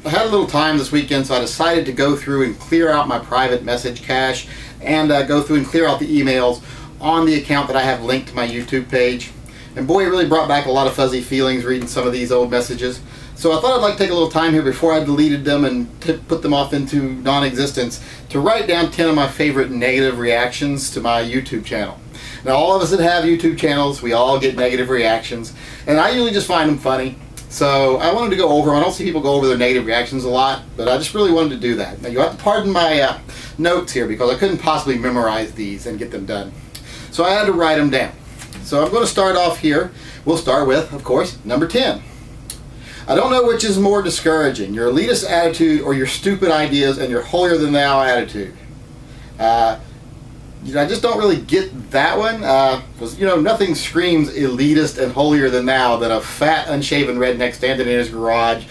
I had a little time this weekend, so I decided to go through and clear out my private message cache and go through and clear out the emails on the account that I have linked to my YouTube page. And boy, it really brought back a lot of fuzzy feelings reading some of these old messages. So I thought I'd like to take a little time here before I deleted them and put them off into non-existence to write down 10 of my favorite negative reactions to my YouTube channel. Now, all of us that have YouTube channels, we all get negative reactions, and I usually just find them funny. So I wanted to go over them. I don't see people go over their negative reactions a lot, but I just really wanted to do that. Now, you have to pardon my notes here because I couldn't possibly memorize these and get them done. So I had to write them down. So I'm going to start off here. We'll start with, of course, number 10. I don't know which is more discouraging, your elitist attitude or your stupid ideas and your holier-than-thou attitude. I just don't really get that one, because nothing screams elitist and holier-than-thou than a fat, unshaven redneck standing in his garage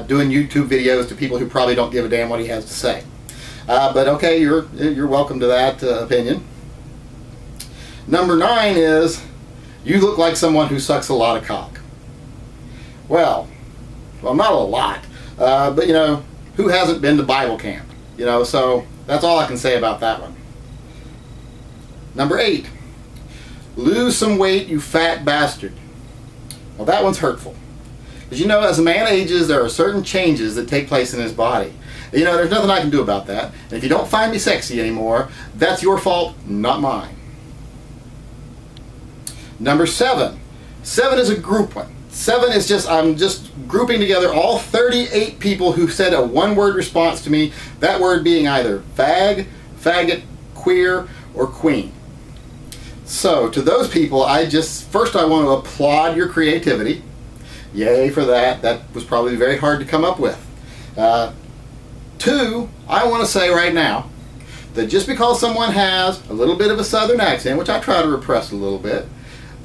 doing YouTube videos to people who probably don't give a damn what he has to say. But okay, you're welcome to that opinion. Number 9 is, you look like someone who sucks a lot of cock. Well, not a lot, but who hasn't been to Bible camp? So that's all I can say about that one. Number 8, lose some weight, you fat bastard. Well, that one's hurtful. Because as a man ages, there are certain changes that take place in his body. There's nothing I can do about that. And if you don't find me sexy anymore, that's your fault, not mine. Number 7. 7 is a group one. 7 is just, I'm just grouping together all 38 people who said a one-word response to me, that word being either fag, faggot, queer, or queen. So, to those people, first I want to applaud your creativity. Yay for that. That was probably very hard to come up with. 2, I want to say right now that just because someone has a little bit of a southern accent, which I try to repress a little bit,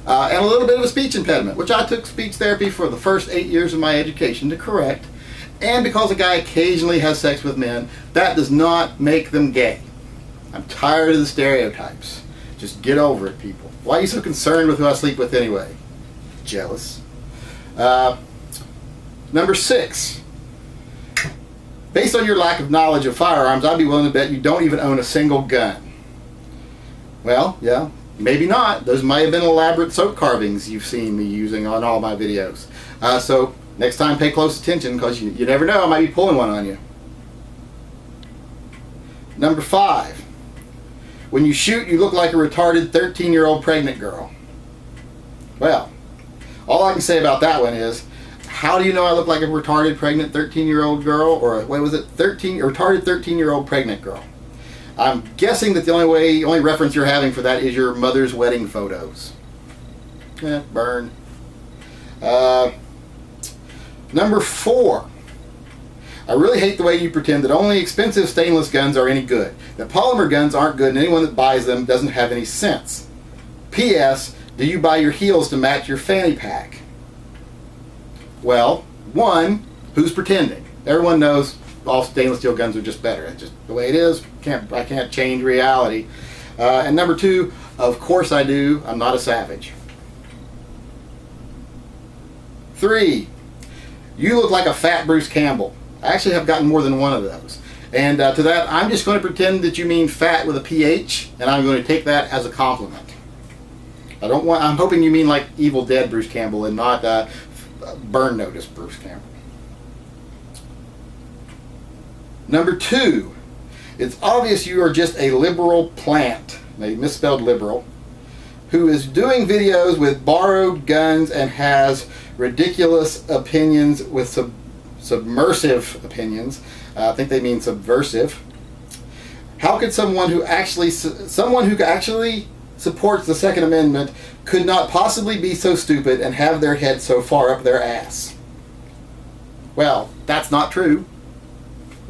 and a little bit of a speech impediment, which I took speech therapy for the first 8 years of my education to correct, and because a guy occasionally has sex with men, that does not make them gay. I'm tired of the stereotypes. Just get over it, people. Why are you so concerned with who I sleep with anyway? Jealous. Number 6. Based on your lack of knowledge of firearms, I'd be willing to bet you don't even own a single gun. Well, yeah, maybe not. Those might have been elaborate soap carvings you've seen me using on all my videos. So next time pay close attention because you never know, I might be pulling one on you. Number 5. When you shoot, you look like a retarded 13-year-old pregnant girl. Well, all I can say about that one is, how do you know I look like a retarded pregnant 13-year-old girl? Or what was it? Retarded 13-year-old pregnant girl. I'm guessing that the only reference you're having for that is your mother's wedding photos. Burn. Number 4. I really hate the way you pretend that only expensive stainless guns are any good. That polymer guns aren't good and anyone that buys them doesn't have any sense. P.S. Do you buy your heels to match your fanny pack? Well, 1, who's pretending? Everyone knows all stainless steel guns are just better. It's just the way it is. I can't change reality. And number 2, of course I do. I'm not a savage. 3, you look like a fat Bruce Campbell. I actually have gotten more than one of those. And to that, I'm just going to pretend that you mean fat with a PH, and I'm going to take that as a compliment. I'm hoping you mean like Evil Dead Bruce Campbell and not Burn Notice Bruce Campbell. Number 2, it's obvious you are just a liberal plant, maybe misspelled liberal, who is doing videos with borrowed guns and has ridiculous opinions with submersive opinions. I think they mean subversive. How could someone who actually supports the Second Amendment could not possibly be so stupid and have their head so far up their ass? Well, that's not true.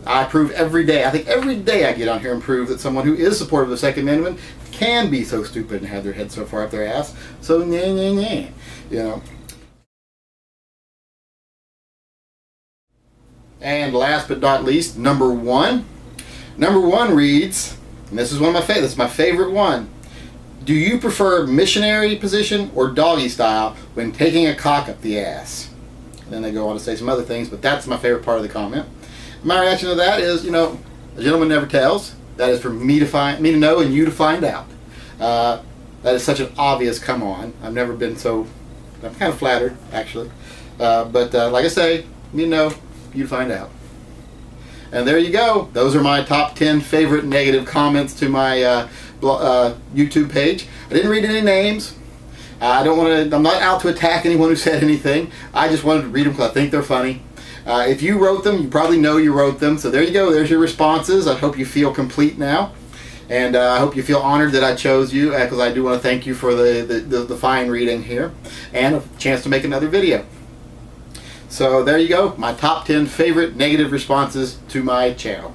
I prove every day. I think every day I get on here and prove that someone who is supportive of the Second Amendment can be so stupid and have their head so far up their ass. So, nah. And last but not least, number 1. Number 1 reads, and this is one of my favorites. This is my favorite one. Do you prefer missionary position or doggy style when taking a cock up the ass? And then they go on to say some other things, but that's my favorite part of the comment. My reaction to that is, you know, a gentleman never tells. That is for me to know and you to find out. That is such an obvious come on. I've never been so, I'm kind of flattered, actually. But like I say, me to know, you to find out. And there you go. Those are my top 10 favorite negative comments to my YouTube page. I didn't read any names. I'm not out to attack anyone who said anything. I just wanted to read them because I think they're funny. If you wrote them, you probably know you wrote them. So there you go. There's your responses. I hope you feel complete now. And I hope you feel honored that I chose you, because I do want to thank you for the fine reading here and a chance to make another video. So there you go, my top 10 favorite negative responses to my channel.